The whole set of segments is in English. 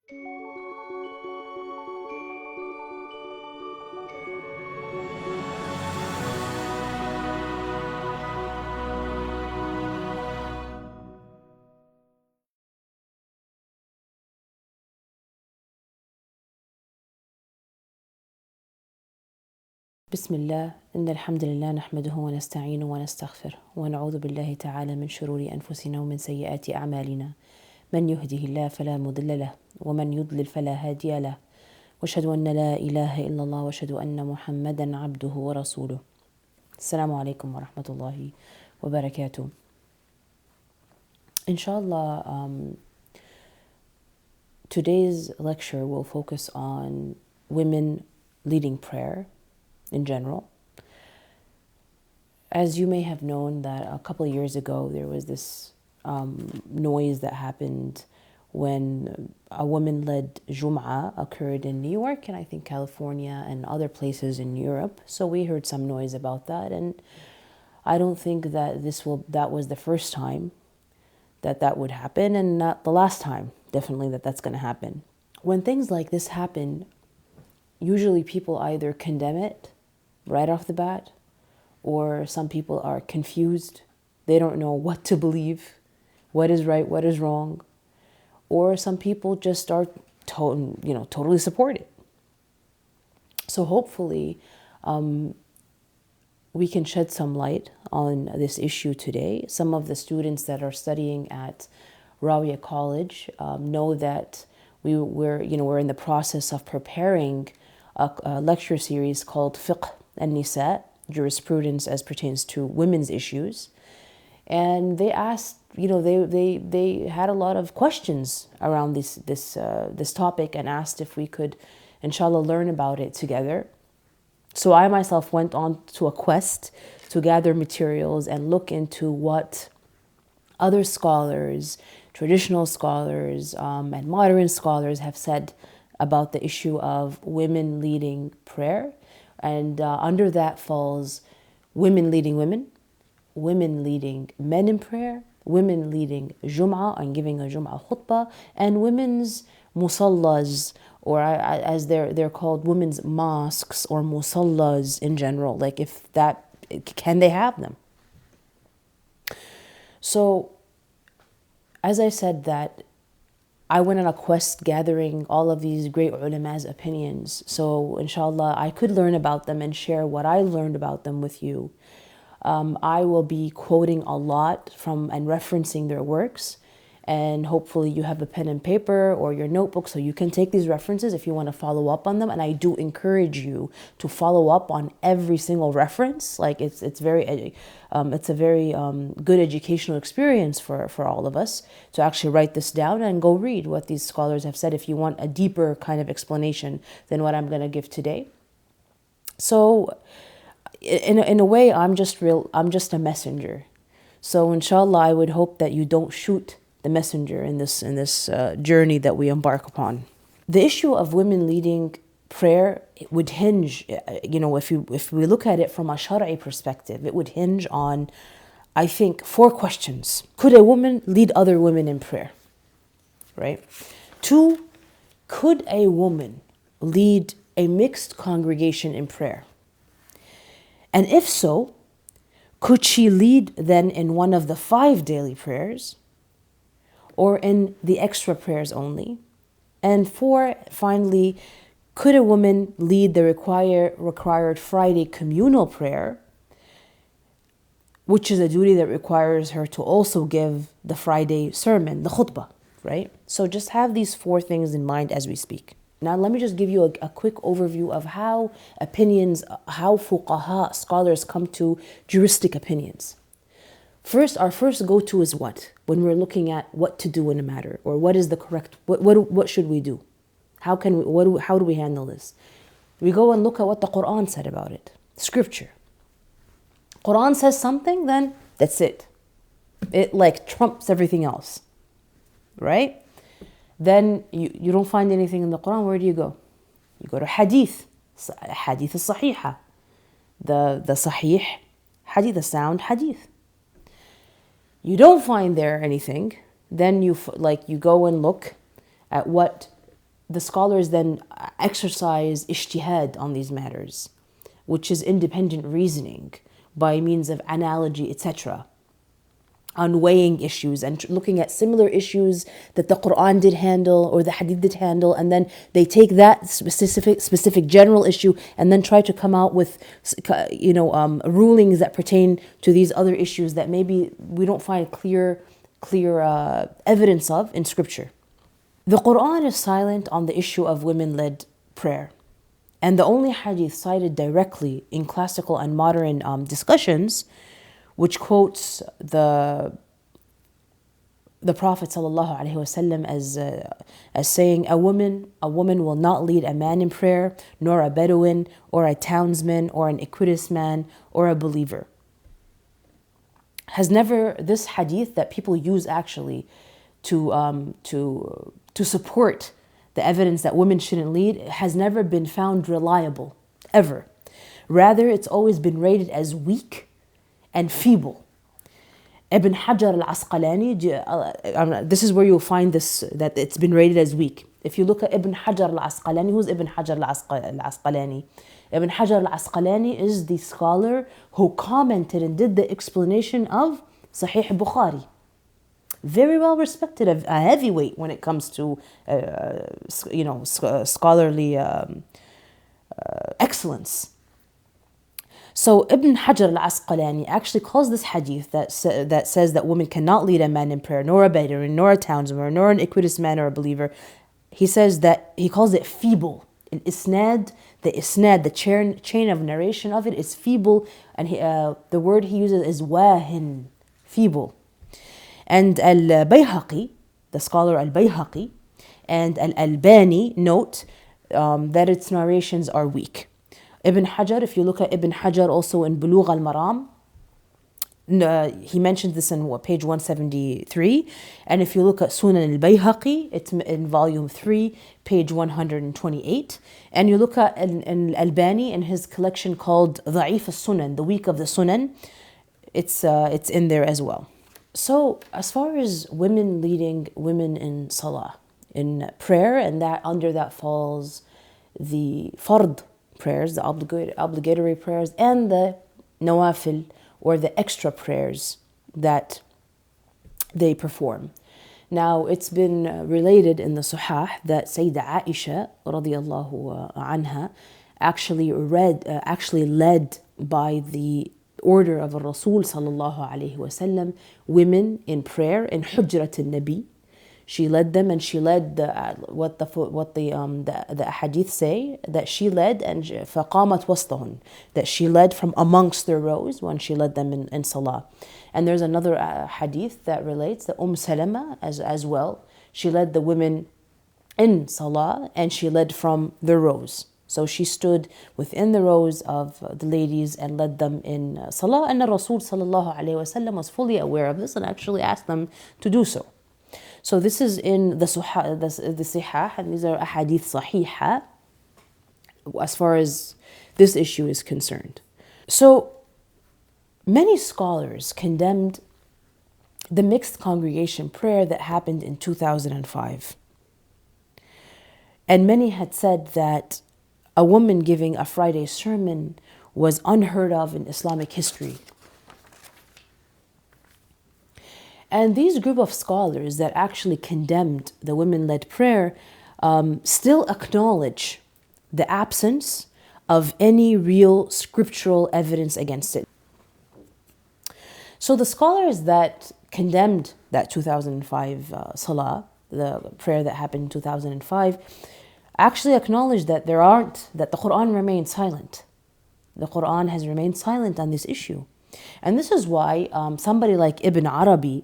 بسم الله إن الحمد لله نحمده ونستعينه ونستغفره ونعوذ بالله تعالى من شرور أنفسنا ومن سيئات أعمالنا من يهده الله فلا مضل له ومن يضلل فلا هادي له وأشهد أن لا إله إلا الله وأشهد أن محمدا عبده ورسوله. السلام عليكم ورحمة الله وبركاته. Inshallah, today's lecture will focus on women leading prayer in general. As you may have known that a couple of years ago there was this noise that happened when a woman-led Jumu'ah occurred in New York and I think California and other places in Europe. So we heard some noise about that, and I don't think that that was the first time that would happen, and not the last time, definitely, that's going to happen. When things like this happen, usually people either condemn it right off the bat, or some people are confused. They don't know what to believe, what is right, what is wrong, or some people just are totally support it. So hopefully we can shed some light on this issue today. Some of the students that are studying at Rawiyah College know that we're in the process of preparing a lecture series called Fiqh al-nisa, jurisprudence as pertains to women's issues. And they asked, they had a lot of questions around this topic and asked if we could, inshallah, learn about it together. So I myself went on to a quest to gather materials and look into what other scholars, traditional scholars, and modern scholars have said about the issue of women leading prayer. And under that falls women leading women, women leading men in prayer, women leading Jumu'ah and giving a Jumu'ah khutbah, and women's musallas, or as they're called, women's mosques or musallas in general. Like, can they have them? So, as I said, that I went on a quest gathering all of these great ulama's opinions. So, inshallah, I could learn about them and share what I learned about them with you. I will be quoting a lot from and referencing their works. And hopefully you have a pen and paper or your notebook so you can take these references if you want to follow up on them. And I do encourage you to follow up on every single reference. Like it's a very good educational experience for all of us to actually write this down and go read what these scholars have said if you want a deeper kind of explanation than what I'm going to give today. So in a way, I'm just a messenger. So inshallah, I would hope that you don't shoot the messenger in this journey that we embark upon. The issue of women leading prayer, it would hinge, if we look at it from a Shara'i perspective, it would hinge on, I think, 4 questions. Could a woman lead other women in prayer? Right? 2, could a woman lead a mixed congregation in prayer? And if so, could she lead then in one of the 5 daily prayers, or in the extra prayers only? And 4, finally, could a woman lead the required Friday communal prayer, which is a duty that requires her to also give the Friday sermon, the khutbah, right? So just have these 4 things in mind as we speak. Now let me just give you a quick overview of how fuqaha, scholars, come to juristic opinions. Our first go-to is what? When we're looking at what to do in a matter, or what is the correct, what should we do? How do we handle this? We go and look at what the Quran said about it. Scripture. Quran says something, then that's it. It like trumps everything else, right? Then you don't find anything in the Quran. Where do you go? You go to hadith. Hadith al-sahiha. The sahih hadith, the sound hadith. You don't find there anything, then you go and look at what the scholars then exercise ijtihad on these matters, which is independent reasoning by means of analogy, etc., on weighing issues and looking at similar issues that the Quran did handle or the Hadith did handle, and then they take that specific general issue and then try to come out with rulings that pertain to these other issues that maybe we don't find clear evidence of in Scripture. The Quran is silent on the issue of women-led prayer. And the only hadith cited directly in classical and modern discussions, which quotes the Prophet ﷺ as saying, a woman will not lead a man in prayer, nor a Bedouin, or a townsman, or an equitous man, or a believer. This hadith that people use actually to support the evidence that women shouldn't lead has never been found reliable, ever. Rather, it's always been rated as weak and feeble. Ibn Hajar al-Asqalani, this is where you'll find this, that it's been rated as weak. If you look at Ibn Hajar al-Asqalani, who's Ibn Hajar al-Asqalani? Ibn Hajar al-Asqalani is the scholar who commented and did the explanation of Sahih Bukhari. Very well respected, a heavyweight when it comes to scholarly excellence. So Ibn Hajar al-Asqalani actually calls this hadith that says that women cannot lead a man in prayer, nor a Bedouin, nor a townsman, nor an equitous man or a believer. He says that he calls it feeble. The chain of narration of it is feeble, and the word he uses is wahin, feeble. And al-Bayhaqi, the scholar al-Bayhaqi, and al-Albani note that its narrations are weak. Ibn Hajar, if you look at Ibn Hajar also in Bulugh al-Maram, he mentions this in page 173. And if you look at Sunan al-Bayhaqi, it's in volume 3, page 128. And you look at al-Albani in his collection called Da'if al-Sunan, the weak of the Sunan, it's in there as well. So as far as women leading women in Salah, in prayer, and that under that falls the fard prayers, the obligatory prayers, and the nawafil, or the extra prayers that they perform. Now, it's been related in the Sahih that Sayyidah Aisha radiyallahu anha actually led by the order of Rasul sallallahu alayhi wasallam women in prayer in Hujrat al-Nabi. She led them, and she led what the hadith say, that she led, and فَقَامَتْ وَسْطَهُنْ, that she led from amongst their rows when she led them in Salah. And there's another hadith that relates that Salama as well, she led the women in Salah, and she led from the rows. So she stood within the rows of the ladies and led them in Salah, and the Rasul sallallahu alayhi wasallam was fully aware of this and actually asked them to do so. So this is in the Sihah, and these are ahadith sahiha as far as this issue is concerned. So many scholars condemned the mixed congregation prayer that happened in 2005. And many had said that a woman giving a Friday sermon was unheard of in Islamic history. And these group of scholars that actually condemned the women-led prayer still acknowledge the absence of any real scriptural evidence against it. So the scholars that condemned that 2005 Salah, the prayer that happened in 2005, actually acknowledge that that the Quran remains silent. The Quran has remained silent on this issue. And this is why somebody like Ibn Arabi,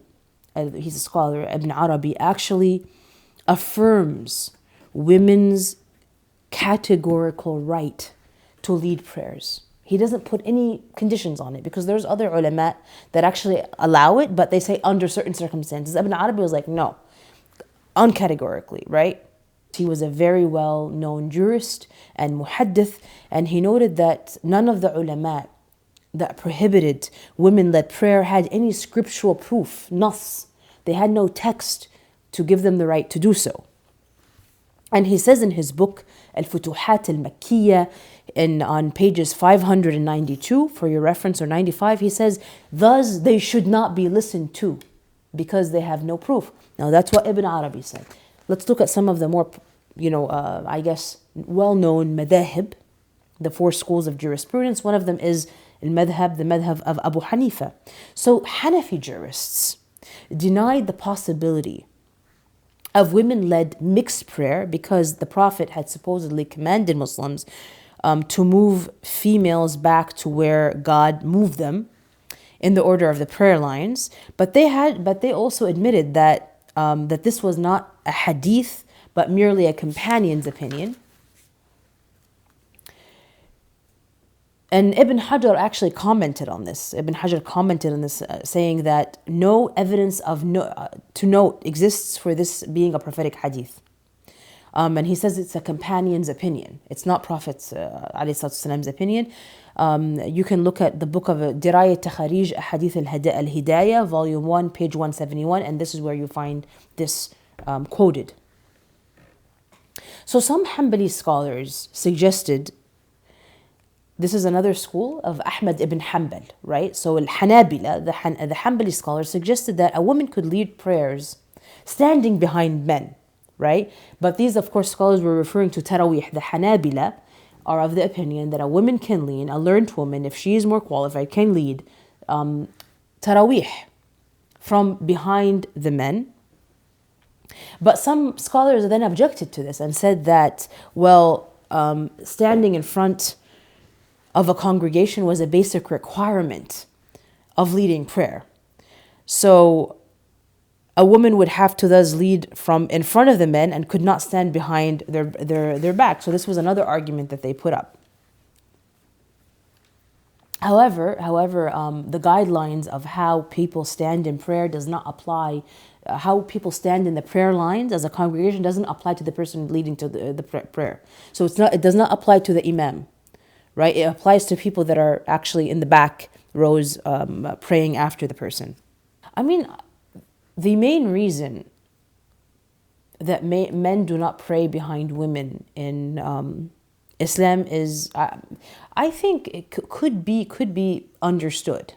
he's a scholar, Ibn Arabi, actually affirms women's categorical right to lead prayers. He doesn't put any conditions on it, because there's other ulama that actually allow it, but they say under certain circumstances. Ibn Arabi was like, no, uncategorically, right? He was a very well-known jurist and muhaddith, and he noted that none of the ulama that prohibited women-led prayer had any scriptural proof, nas. They had no text to give them the right to do so. And he says in his book, Al-Futuhat al-Makkiyah, on pages 592, for your reference, or 95, he says, thus they should not be listened to because they have no proof. Now that's what Ibn Arabi said. Let's look at some of the more, I guess, well-known madahib, the four schools of jurisprudence. One of them is the madhab of Abu Hanifa. So Hanafi jurists denied the possibility of women-led mixed prayer because the Prophet had supposedly commanded Muslims to move females back to where God moved them in the order of the prayer lines. But they also admitted that that this was not a hadith, but merely a companion's opinion. And Ibn Hajar actually commented on this. Ibn Hajar commented on this, saying that no evidence to note exists for this being a prophetic hadith. And he says it's a companion's opinion. It's not Prophet's ﷺ's opinion. You can look at the book of Dirayat Takharij Hadith al-Hidayah, volume 1, page 171, and this is where you find this quoted. So some Hanbali scholars suggested, this is another school of Ahmad ibn Hanbal, right? So al-Hanabila, the Hanbali scholars, suggested that a woman could lead prayers standing behind men, right? But these, of course, scholars were referring to Tarawih. The Hanabila are of the opinion that a woman can lead, a learned woman, if she is more qualified, can lead Tarawih from behind the men. But some scholars then objected to this and said that, standing in front of a congregation was a basic requirement of leading prayer. So a woman would have to thus lead from in front of the men and could not stand behind their back. So this was another argument that they put up. However, the guidelines of how people stand in prayer does not apply. How people stand in the prayer lines as a congregation doesn't apply to the person leading to the prayer. So it does not apply to the imam, right? It applies to people that are actually in the back rows praying after the person. I mean, the main reason that men do not pray behind women in Islam is, I think it could be understood.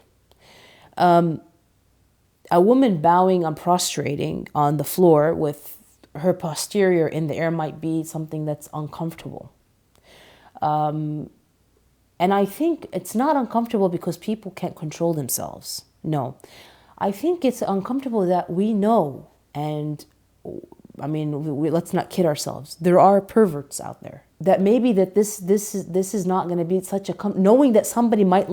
A woman bowing and prostrating on the floor with her posterior in the air might be something that's uncomfortable. And I think it's not uncomfortable because people can't control themselves. No. I think it's uncomfortable that we know, and I mean, let's not kid ourselves. There are perverts out there. That maybe that this is not going to be such a knowing that somebody might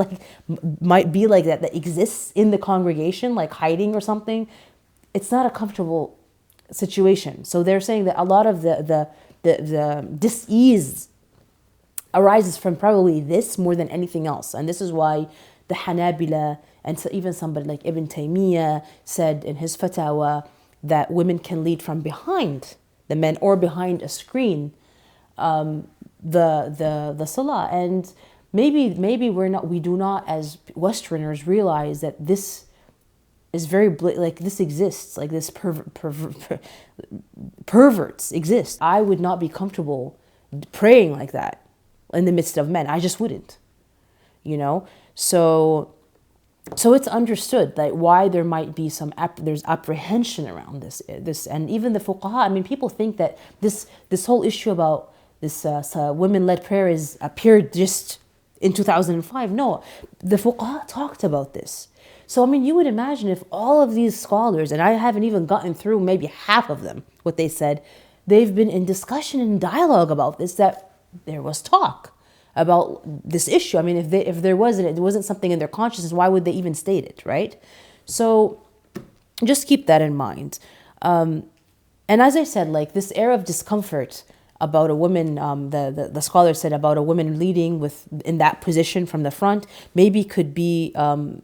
be like that exists in the congregation, like hiding or something. It's not a comfortable situation. So they're saying that a lot of the dis-ease arises from probably this more than anything else, and this is why the Hanabila and so even somebody like Ibn Taymiyyah said in his fatwa that women can lead from behind the men or behind a screen the salah. And maybe we do not as Westerners realize that this is very like this exists, like this perverts exist. I would not be comfortable praying like that in the midst of men. I just wouldn't, So it's understood that why there might be there's apprehension around this, and even the fuqaha. I mean, people think that this whole issue about this women-led prayer appeared just in 2005. No, the fuqaha talked about this. So I mean, you would imagine if all of these scholars, and I haven't even gotten through maybe half of them, what they said, they've been in discussion and dialogue about this, that there was talk about this issue. I mean, if it wasn't something in their consciousness, why would they even state it, right? So just keep that in mind. And as I said, like this air of discomfort about a woman, the scholar said about a woman leading in that position from the front, maybe could be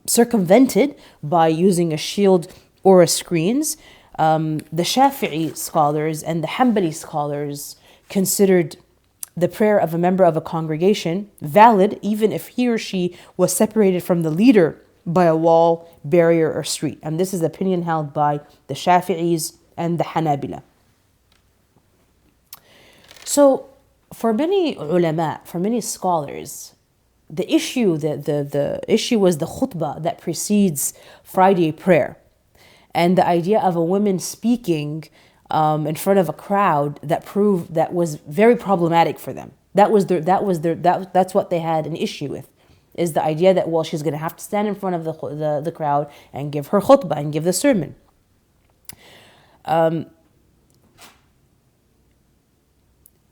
circumvented by using a shield or a screens. The Shafi'i scholars and the Hanbali scholars considered the prayer of a member of a congregation valid even if he or she was separated from the leader by a wall, barrier, or street. And this is the opinion held by the Shafi'is and the Hanabila. So for many ulama, for many scholars, the issue the issue was the khutbah that precedes Friday prayer, and the idea of a woman speaking in front of a crowd that was very problematic for them. That's what they had an issue with, is the idea that, well, she's going to have to stand in front of the crowd and give her khutbah and give the sermon.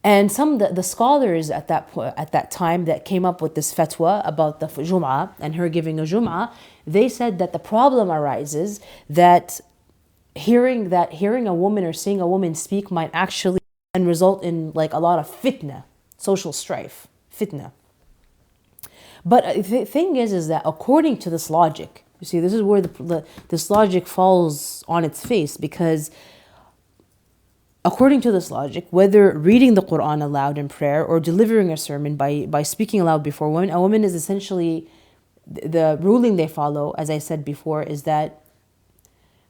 And some the scholars at that time that came up with this fatwa about the Jumu'ah and her giving a Jumu'ah, they said that the problem arises that hearing a woman or seeing a woman speak might actually and result in like a lot of fitna, social strife, fitna. But the thing is that according to this logic, you see, this is where this logic falls on its face, because according to this logic, whether reading the Quran aloud in prayer or delivering a sermon by speaking aloud before women, a woman is essentially, the ruling they follow, as I said before, is that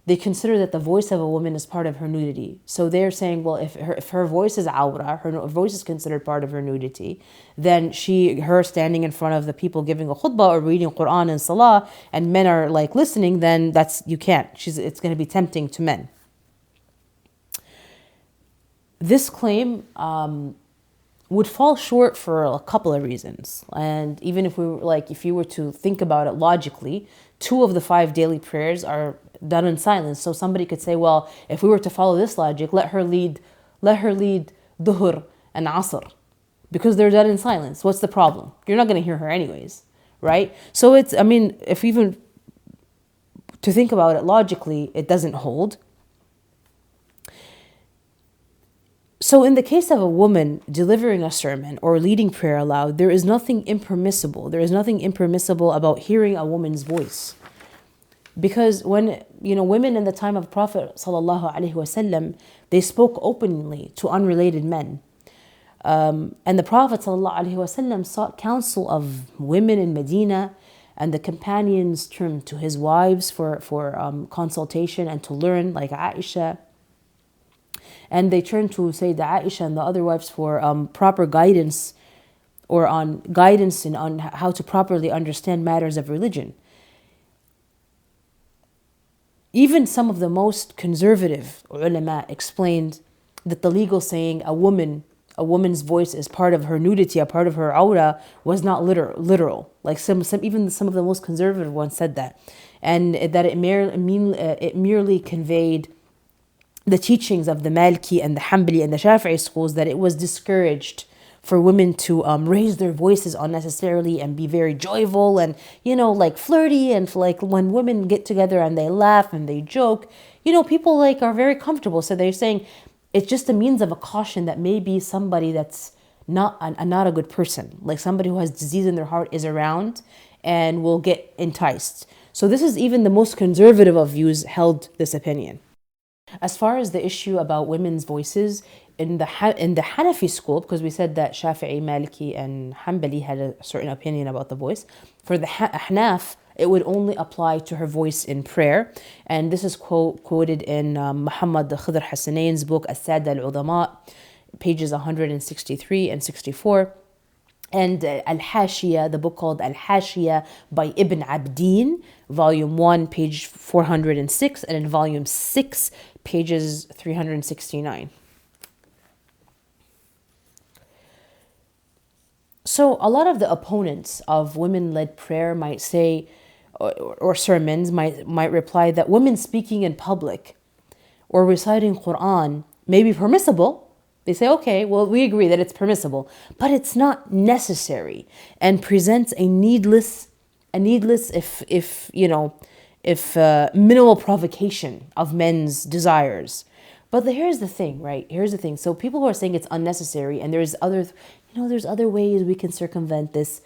they consider that the voice of a woman is part of her nudity. So they're saying, well, if her voice is awra, her voice is considered part of her nudity, then her standing in front of the people giving a khutbah or reading Quran and Salah, and men are like listening, then you can't. It's going to be tempting to men. This claim would fall short for a couple of reasons. And even if you were to think about it logically, 2 of the 5 daily prayers are done in silence. So somebody could say, well, if we were to follow this logic, let her lead Dhuhr and Asr, because they're done in silence. What's the problem? You're not going to hear her anyways, right? So if even to think about it logically, it doesn't hold. So in the case of a woman delivering a sermon or leading prayer aloud, there is nothing impermissible. There is nothing impermissible about hearing a woman's voice. Because when, women in the time of Prophet ﷺ, they spoke openly to unrelated men. And the Prophet ﷺ sought counsel of women in Medina, and the companions turned to his wives for consultation and to learn, like Aisha. And they turned to Sayyidah Aisha and the other wives for proper guidance, or on guidance on how to properly understand matters of religion. Even some of the most conservative ulama explained that the legal saying a woman's voice is part of her nudity, a part of her aura, was not literal. Like even some of the most conservative ones said that, and that it merely conveyed the teachings of the Maliki and the Hanbali and the Shafi'i schools, that it was discouraged for women to raise their voices unnecessarily and be very joyful and, like flirty, and like when women get together and they laugh and they joke, people are very comfortable. So they're saying it's just a means of a caution that maybe somebody that's not a good person, like somebody who has disease in their heart, is around and will get enticed. So this is even the most conservative of views held this opinion. As far as the issue about women's voices, in the Hanafi school, because we said that Shafi'i, Maliki, and Hanbali had a certain opinion about the voice, for the Ahnaf, it would only apply to her voice in prayer. And this is quoted in Muhammad Khidr Hassanain's book, As-Sada al-Udama, pages 163 and 64. And Al-Hashiyah, the book called Al-Hashiyah by Ibn Abdin, volume 1, page 406, and in volume 6, pages 369. So a lot of the opponents of women-led prayer might say, or sermons might reply that women speaking in public or reciting Quran may be permissible. They say, okay, well, we agree that it's permissible, but it's not necessary and presents a needless, if minimal provocation of men's desires. But here's the thing, right? Here's the thing. So people who are saying it's unnecessary, and there's other ways we can circumvent this.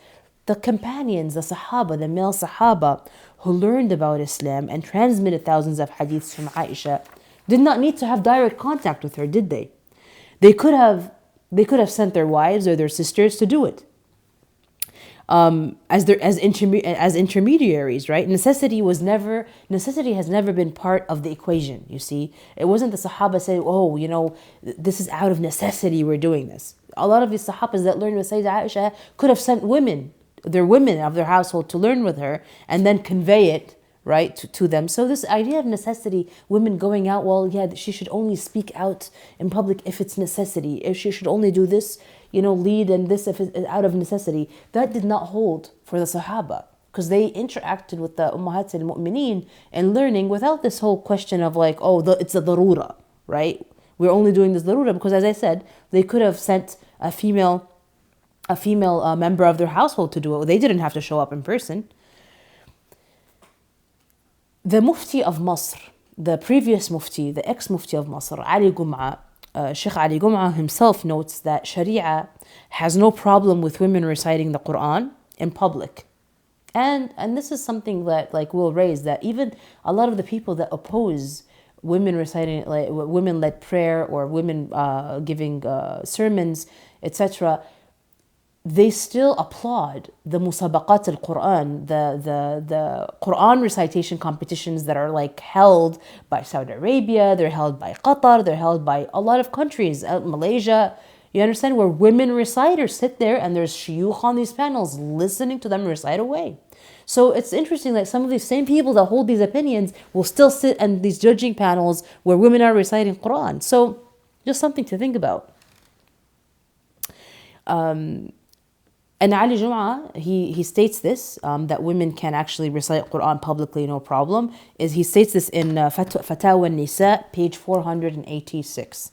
The companions, the Sahaba, the male Sahaba who learned about Islam and transmitted thousands of hadiths from Aisha, did not need to have direct contact with her, did they? They could have sent their wives or their sisters to do it. as intermediaries, right? Necessity has never been part of the equation. You see, it wasn't the Sahaba say, "Oh, this is out of necessity we're doing this." A lot of the Sahabas that learned with Sayyidah Aisha could have sent their women of their household to learn with her and then convey it, right, to them. So this idea of necessity, women going out, well, yeah, she should only speak out in public if it's necessity. If she should only do this, lead and this if it's out of necessity. That did not hold for the Sahaba, because they interacted with the Ummahat al-Mu'mineen and learning without this whole question of like, it's a darura, right? We're only doing this darura because, as I said, they could have sent a female member of their household to do it. They didn't have to show up in person. The Mufti of Masr, the previous Mufti, the ex-Mufti of Masr, Ali Jumu'ah, Shaykh Ali Jumu'ah himself notes that Sharia has no problem with women reciting the Quran in public. And this is something that we'll raise, that even a lot of the people that oppose women reciting, like women-led prayer or women giving sermons, etc., they still applaud the musabaqat al-Quran, the Quran recitation competitions that are held by Saudi Arabia, they're held by Qatar, they're held by a lot of countries, Malaysia, you understand, where women reciters sit there and there's shuyukh on these panels listening to them recite away. So it's interesting that some of these same people that hold these opinions will still sit in these judging panels where women are reciting Quran. So just something to think about. And Ali Jumu'ah, he states this, that women can actually recite Quran publicly, no problem. He states this in Fatawa al-Nisa, page 486.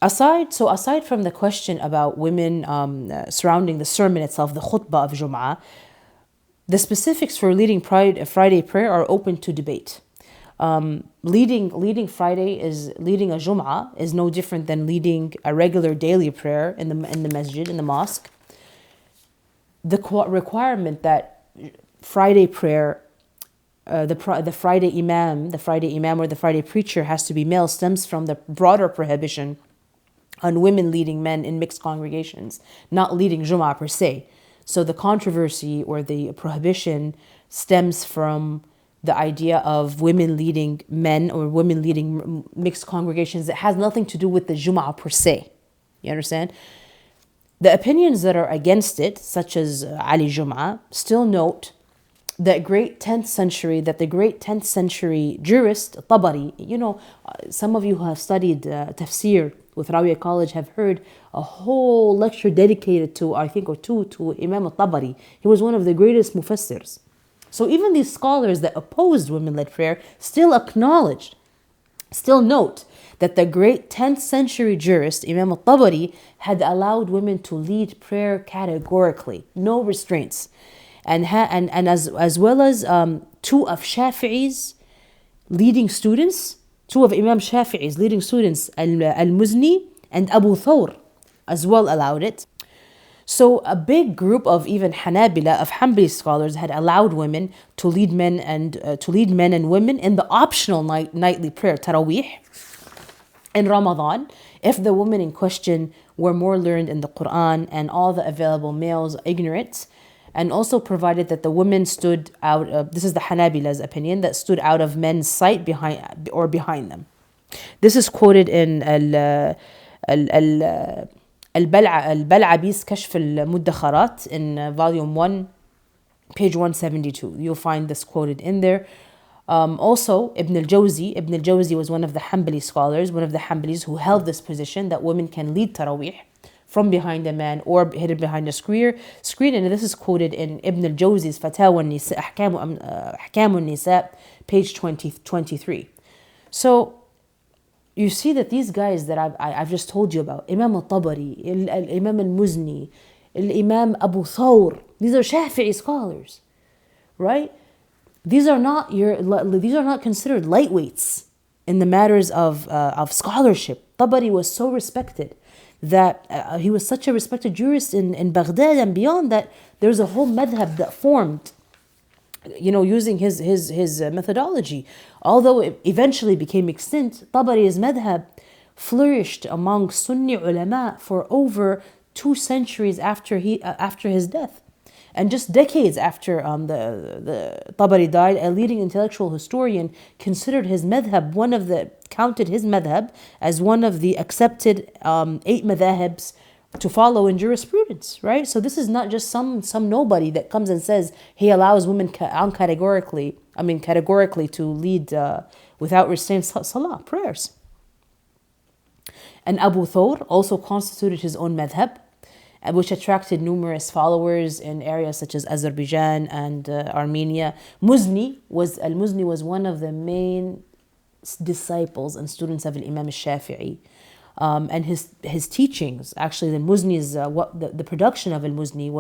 Aside from the question about women surrounding the sermon itself, the khutbah of Jumu'ah, the specifics for leading Friday prayer are open to debate. Leading a Jumu'ah is no different than leading a regular daily prayer in the masjid, in the mosque. The requirement that Friday prayer, the Friday imam or the Friday preacher has to be male stems from the broader prohibition on women leading men in mixed congregations, not leading Jumu'ah per se. So the controversy or the prohibition stems from the idea of women leading men or women leading mixed congregations that has nothing to do with the Jumu'ah per se. You understand? The opinions that are against it, such as Ali Jumu'ah, still note that the great 10th century jurist Tabari, some of you who have studied tafsir with Rawiya College have heard a whole lecture dedicated to, I think, or two, to Imam al-Tabari. He was one of the greatest mufassirs. So even these scholars that opposed women-led prayer still note that the great 10th century jurist Imam al-Tabari had allowed women to lead prayer categorically, no restraints. And as well as two of Imam Shafi'i's leading students, Al-Muzni and Abu Thawr, as well allowed it. So a big group of even Hanabila, of Hanbali scholars, had allowed women to lead men and women in the optional nightly prayer, Taraweeh, in Ramadan, if the women in question were more learned in the Quran and all the available males ignorant, and also provided that the women stood out of, this is the Hanabila's opinion, that stood out of men's sight behind them. This is quoted in Al-Bal'abi's Kashf al-Muddakharat in volume 1, page 172. You'll find this quoted in there. Also, Ibn al-Jawzi was one of the Hanbali scholars, one of the Hanbalis who held this position that women can lead Taraweeh from behind a man or hidden behind a screen. And this is quoted in Ibn al-Jawzi's Fatawa al-Nisa, Ahkam al-Nisa, page 23. So, you see that these guys that I've just told you about, Imam al-Tabari, Imam al-Muzni, Imam Abu Thawr, these are Shafi'i scholars, right? These are not considered lightweights in the matters of scholarship. Tabari was so respected that he was such a respected jurist in Baghdad and beyond, that there's a whole madhab that formed, using his methodology. Although it eventually became extinct, Tabari's madhab flourished among Sunni ulama for over 2 centuries after his death. And just decades after the Tabari died, a leading intellectual historian considered his madhab counted his madhab as one of the accepted 8 madhabs to follow in jurisprudence, right? So this is not just some nobody that comes and says he allows women categorically to lead without restraint salah prayers. And Abu Thawr also constituted his own madhab, which attracted numerous followers in areas such as Azerbaijan and Armenia. Al-Muzni was one of the main disciples and students of Imam al-Shafi'i. And his teachings, actually, the Muzni's the production of al-Muzni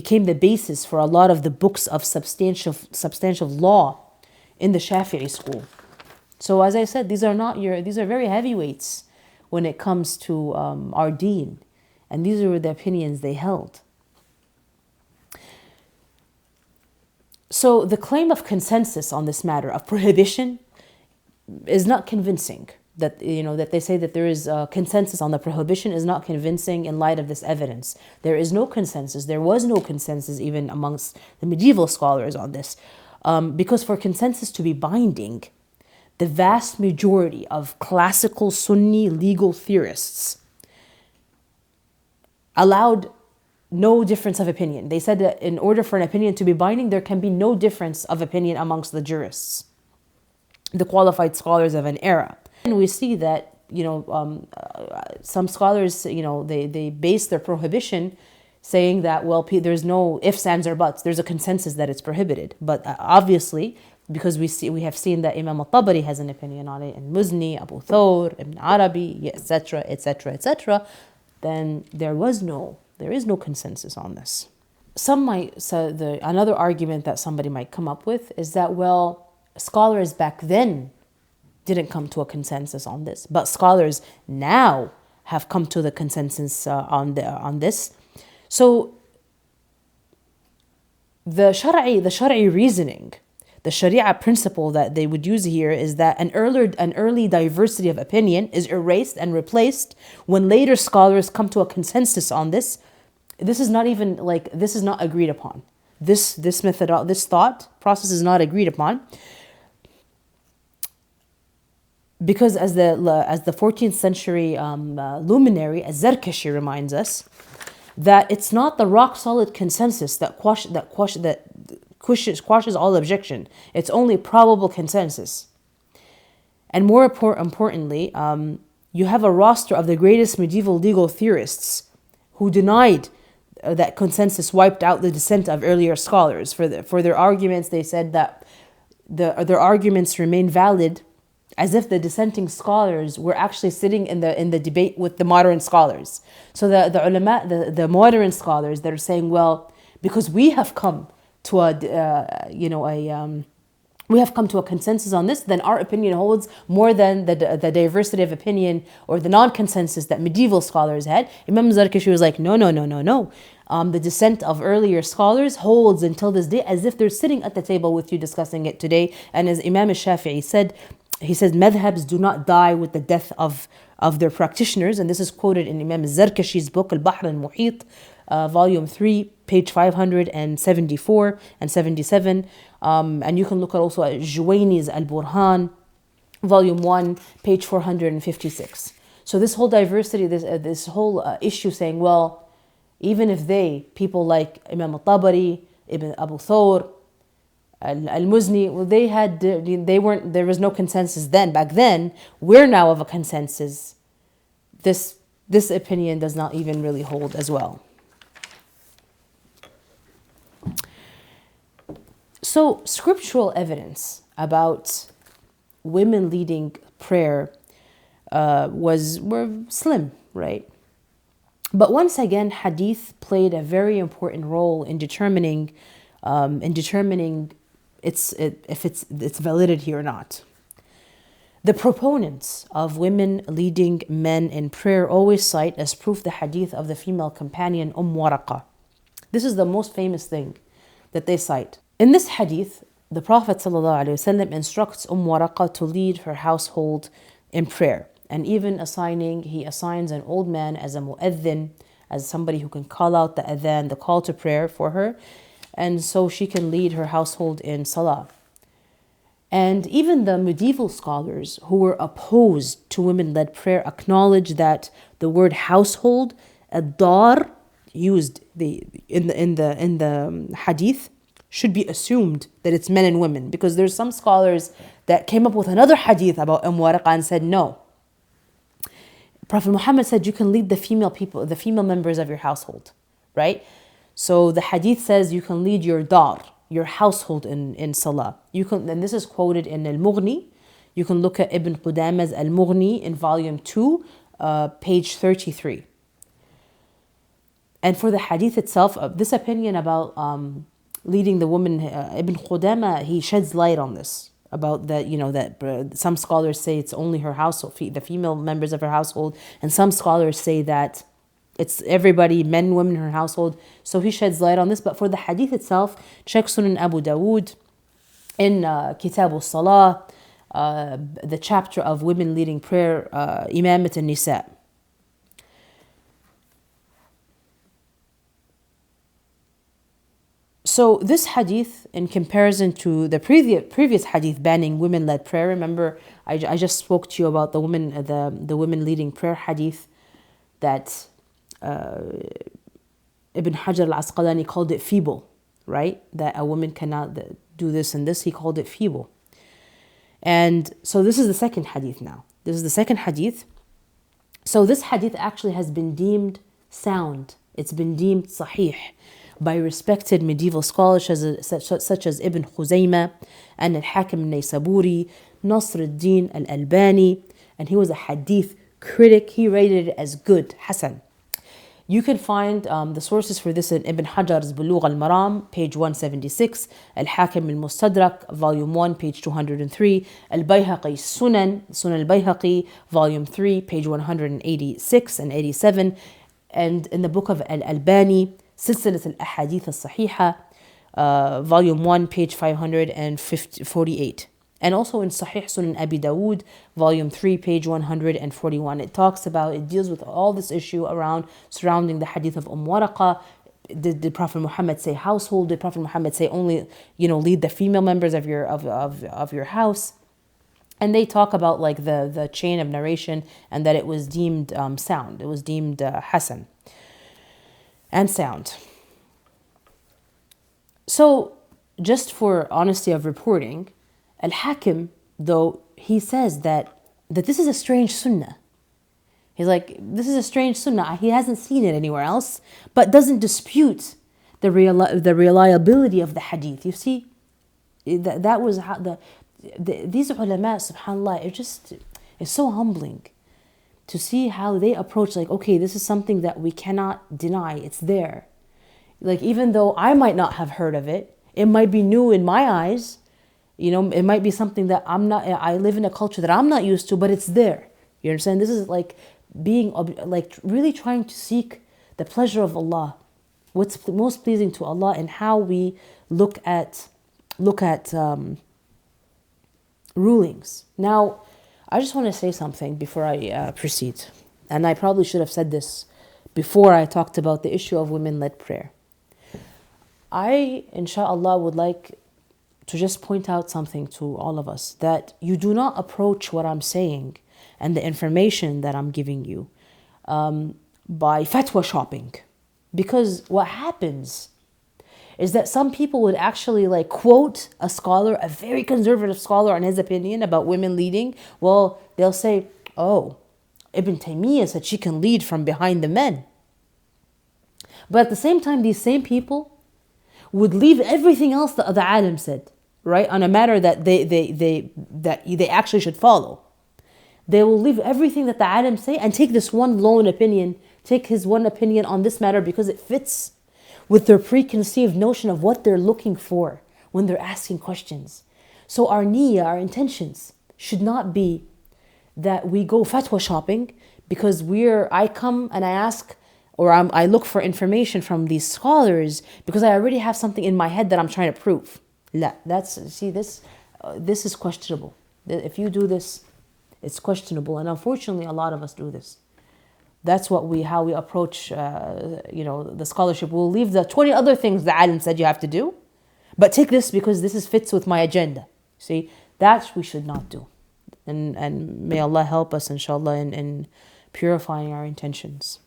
became the basis for a lot of the books of substantive law in the Shafi'i school. So as I said, these are very heavyweights when it comes to our deen. And these were the opinions they held. So the claim of consensus on this matter of prohibition is not convincing. That they say that there is a consensus on the prohibition is not convincing in light of this evidence. There is no consensus. There was no consensus even amongst the medieval scholars on this. Because for consensus to be binding, the vast majority of classical Sunni legal theorists allowed no difference of opinion. They said that in order for an opinion to be binding, there can be no difference of opinion amongst the jurists, the qualified scholars of an era. And we see that, some scholars, they base their prohibition saying that, well, there's no ifs, ands, or buts. There's a consensus that it's prohibited. But obviously, because we have seen that Imam al-Tabari has an opinion on it, and Muzni, Abu Thawr, Ibn Arabi, etc., etc., etc., then there is no consensus on this. Some might say another argument that somebody might come up with is that, well, scholars back then didn't come to a consensus on this, but scholars now have come to the consensus on this. So the Shari'i reasoning, the Sharia principle that they would use here is that an early diversity of opinion is erased and replaced when later scholars come to a consensus on this. This is not agreed upon. This thought process is not agreed upon. Because as the 14th century luminary Az-Zarkashi reminds us, that it's not the rock solid consensus that quashes all objection. It's only probable consensus. And more importantly, you have a roster of the greatest medieval legal theorists who denied that consensus wiped out the dissent of earlier scholars. For their arguments, they said that their arguments remain valid as if the dissenting scholars were actually sitting in the debate with the modern scholars. So the ulama, the modern scholars that are saying, well, because we have come to a consensus on this, then our opinion holds more than the diversity of opinion or the non-consensus that medieval scholars had. Imam Zarkashi was like, no. The dissent of earlier scholars holds until this day as if they're sitting at the table with you discussing it today. And as Imam al-Shafi'i said, he says, madhabs do not die with the death of their practitioners. And this is quoted in Imam al-Zarkashi's book, Al-Bahr al-Muhit, volume 3, page 574 and 77. And you can look also at Juwayni's Al-Burhan, volume 1, page 456. So this whole diversity, this whole issue saying, well, even if people like Imam al-Tabari, Ibn Abu Thawr, Al-Muzni, well, there was no consensus then. Back then, we're now of a consensus. This opinion does not even really hold as well. So scriptural evidence about women leading prayer were slim, right? But once again, hadith played a very important role in determining its validity or not. The proponents of women leading men in prayer always cite as proof the hadith of the female companion Waraqah. This is the most famous thing that they cite. In this hadith, the Prophet ﷺ instructs Waraqah to lead her household in prayer, and even he assigns an old man as a mu'adhin, as somebody who can call out the adhan, the call to prayer for her, and so she can lead her household in salah. And even the medieval scholars who were opposed to women-led prayer acknowledge that the word household, ad-dar, used in the hadith, should be assumed that it's men and women, because there's some scholars that came up with another hadith about Waraqah and said no. Prophet Muhammad said you can lead the female people, the female members of your household, right? So the hadith says you can lead your dar, your household in salah. You can, and this is quoted in al-Mughni. You can look at Ibn Qudama's al-Mughni in volume 2, page 33. And for the hadith itself, this opinion about leading the woman, Ibn Qudama, he sheds light on this, about that, that some scholars say it's only her household, the female members of her household, and some scholars say that it's everybody, men, women in her household. So he sheds light on this. But for the hadith itself, check Sunan Abu Dawood in Kitab al-Salah, the chapter of women leading prayer, Imamat al-Nisa. So this hadith, in comparison to the previous hadith banning women-led prayer, remember I just spoke to you about the women leading prayer hadith that Ibn Hajar al-Asqalani called it feeble, right? That a woman cannot do this and this. He called it feeble. And so this is the second hadith now. This is the second hadith. So this hadith actually has been deemed sound. It's been deemed sahih by respected medieval scholars such as Ibn Khuzaymah and al-Hakim al-Naysaburi, Nasr al-Din al-Albani, and he was a hadith critic. He rated it as good, Hasan. You can find the sources for this in Ibn Hajar's Bulugh al-Maram, page 176, Al-Hakim al-Mustadrak, volume 1, page 203, Al-Bayhaqi Sunan al-Bayhaqi, volume 3, page 186 and 87, and in the book of Al-Albani, Silsilat al-Ahadith al-Sahiha, volume 1, page 548. And also in Sahih Sunan Abi Dawood, volume 3, page 141. It deals with all this issue surrounding the Hadith of Umm Waraqah. Did Prophet Muhammad say household? Did Prophet Muhammad say only, lead the female members of your house? And they talk about like the chain of narration, and that it was deemed sound. It was deemed Hasan and sound. So just for honesty of reporting, Al-Hakim, though, he says that this is a strange sunnah. He's like, this is a strange sunnah. He hasn't seen it anywhere else, but doesn't dispute the reliability of the hadith. You see, that was how these ulama, subhanAllah, it's so humbling to see how they approach, like, okay, this is something that we cannot deny. It's there. Like, even though I might not have heard of it, it might be new in my eyes. It might be something that I live in a culture that I'm not used to, but it's there. You understand? This is like being, like, really trying to seek the pleasure of Allah. What's the most pleasing to Allah, and how we look at rulings. Now, I just want to say something before I proceed. And I probably should have said this before I talked about the issue of women-led prayer. I, inshallah, would like to just point out something to all of us, that you do not approach what I'm saying and the information that I'm giving you by fatwa shopping. Because what happens is that some people would actually like quote a scholar, a very conservative scholar, on his opinion about women leading. Well, they'll say, oh, Ibn Taymiyyah said she can lead from behind the men. But at the same time, these same people would leave everything else that the alim said, right, on a matter that they actually should follow. They will leave everything that the alim say and take this one lone opinion, take his one opinion on this matter because it fits with their preconceived notion of what they're looking for when they're asking questions. So our niyyah, our intentions, should not be that we go fatwa shopping because I come and I ask, or I look for information from these scholars because I already have something in my head that I'm trying to prove. This is questionable. If you do this, it's questionable, and unfortunately a lot of us do this. That's how we approach, the scholarship. We'll leave the 20 other things the alim said you have to do, but take this because this fits with my agenda. See, that we should not do. And may Allah help us, inshallah, in purifying our intentions.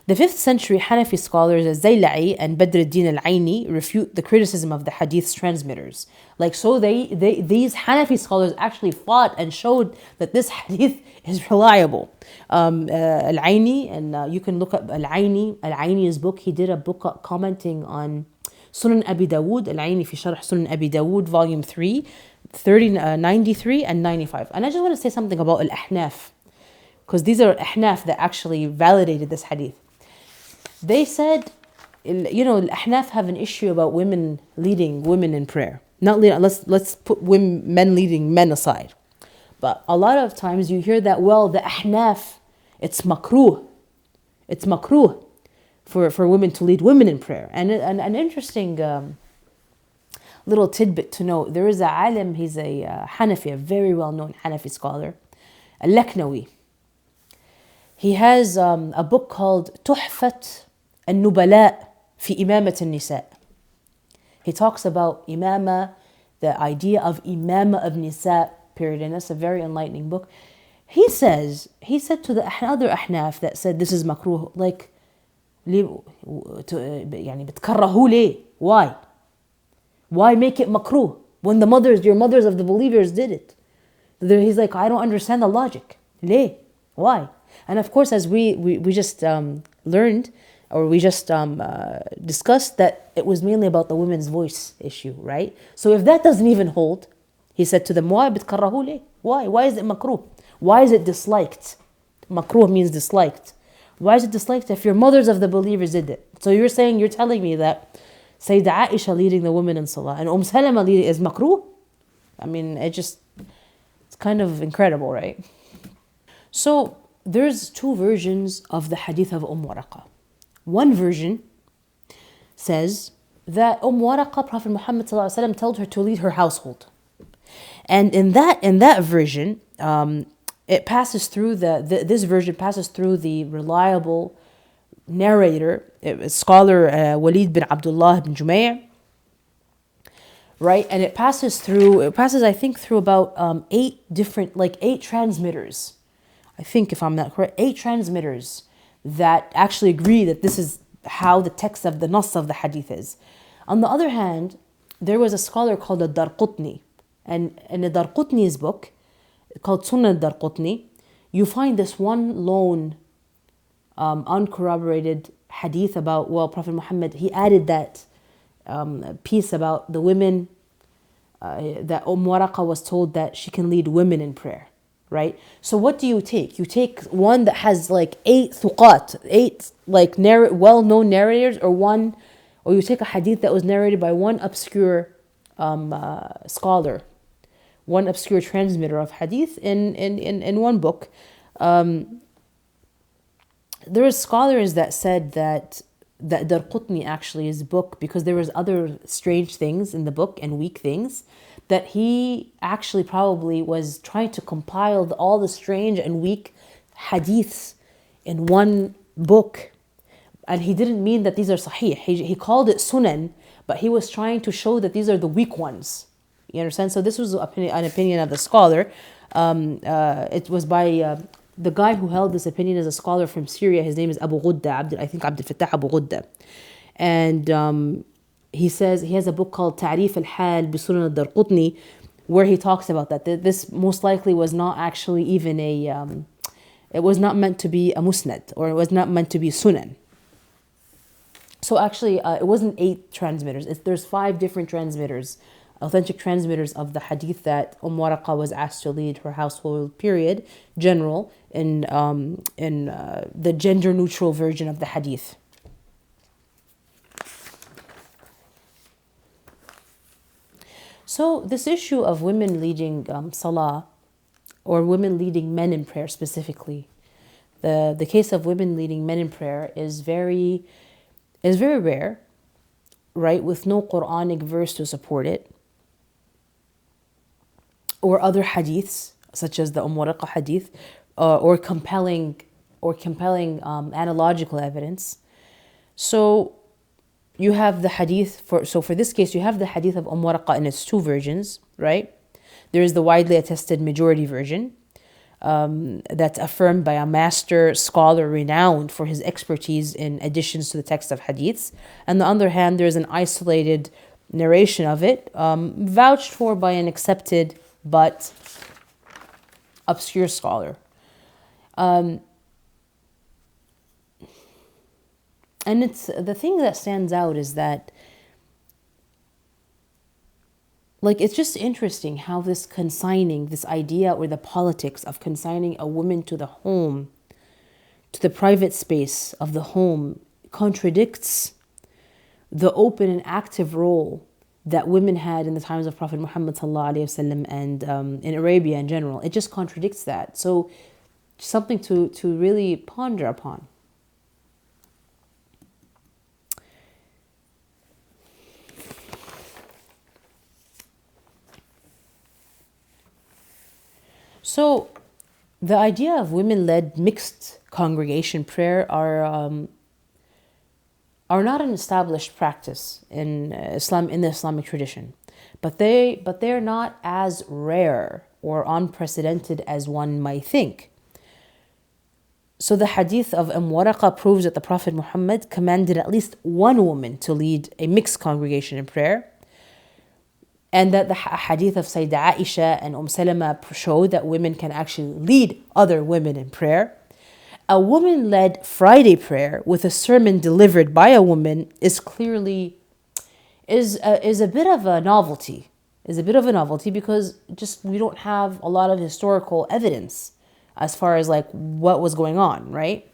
The 5th century Hanafi scholars Az-Zayla'i and Badr al-Din al-Aini refute the criticism of the hadith's transmitters. So these Hanafi scholars actually fought and showed that this hadith is reliable. Al-Aini, and you can look up Al-Aini's book. He did a book commenting on Sunan Abi Dawood, Al-Aini fi Sharh Sunan Abi Dawood, volume 3, 93 and 95. And I just want to say something about Al-Ahnaf, because these are Ahnaf that actually validated this hadith. They said, Ahnaf have an issue about women leading women in prayer. Let's put men leading men aside. But a lot of times you hear that, the Ahnaf, it's makruh. It's makruh for women to lead women in prayer. And an interesting little tidbit to note, there is a alim, he's a Hanafi, a very well-known Hanafi scholar, al-Laknawi. He has a book called Tuhfat al-Nubala fi Imamat al-Nisa. He talks about imama, the idea of imama of nisa, period. And that's a very enlightening book. He said to the other ahnaf that said this is makruh, بتكرهوا ليه? Why? Why make it makruh when your mothers of the believers did it? He's like, I don't understand the logic. ليه? Why? And of course, as we just learned, or we just discussed, that it was mainly about the women's voice issue, right? So if that doesn't even hold, he said to them, why بتكرهوا ليه? Why? Why is it makruh? Why is it disliked? Makruh means disliked. Why is it disliked if your mothers of the believers did it? So you're telling me that Sayyidah Aisha leading the women in Salah and Salama leading is makruh? I mean, it's kind of incredible, right? So there's 2 versions of the Hadith of Waraqah. One version says that Waraqah, Prophet Muhammad ﷺ told her to lead her household. And in that version, it passes through this version passes through the reliable narrator, scholar Walid bin Abdullah bin Jumay', right? And it passes I think through about 8 transmitters. I think, if I'm not correct, 8 transmitters that actually agree that this is how the text of the nas of the hadith is. On the other hand, there was a scholar called al-Darqutni, and in the Darqutni's book called Sunan al-Darqutni, you find this one lone uncorroborated hadith about, Prophet Muhammad, he added that piece about the women, that Waraqah was told that she can lead women in prayer. Right? So what do you take? You take one that has 8 thuqat, 8 well-known narrators, or you take a hadith that was narrated by one obscure scholar, one obscure transmitter of hadith in one book. There were scholars that said that Darqutni actually is book, because there was other strange things in the book and weak things, that he actually probably was trying to compile all the strange and weak hadiths in one book. And he didn't mean that these are sahih. He called it sunan, but he was trying to show that these are the weak ones. You understand? So this was an opinion of the scholar. It was by the guy who held this opinion is a scholar from Syria. His name is Abu Ghudda, I think Abdul Fattah Abu Ghudda. And he says he has a book called Ta'rif al-Hal bi Sunan al-Darqutni, where he talks about that. This most likely was not actually even it was not meant to be a musnad, or it was not meant to be sunan. So actually, it wasn't 8 transmitters. There's 5 different transmitters, authentic transmitters of the hadith that Waraqah was asked to lead her household, period, general, in the gender-neutral version of the hadith. So this issue of women leading Salah, or women leading men in prayer specifically, the case of women leading men in prayer is very rare, right? With no Quranic verse to support it, or other hadiths such as the Waraqah hadith, or compelling analogical evidence. So you have the hadith for this case, you have the hadith of Waraqah in its two versions, right? There is the widely attested majority version, that's affirmed by a master scholar renowned for his expertise in additions to the text of hadiths. On the other hand, there's an isolated narration of it, vouched for by an accepted but obscure scholar. And it's the thing that stands out is that, like, it's just interesting how this idea or the politics of consigning a woman to the home, to the private space of the home, contradicts the open and active role that women had in the times of Prophet Muhammad ﷺ and in Arabia in general. It just contradicts that. So something to really ponder upon. So the idea of women-led mixed congregation prayer are not an established practice in Islam, in the Islamic tradition, but they're not as rare or unprecedented as one might think. So the hadith of Waraqah proves that the Prophet Muhammad commanded at least one woman to lead a mixed congregation in prayer, and that the hadith of Sayyidah Aisha and Salama show that women can actually lead other women in prayer. A woman-led Friday prayer with a sermon delivered by a woman is clearly a bit of a novelty. Is a bit of a novelty because just we don't have a lot of historical evidence as far as like what was going on, right?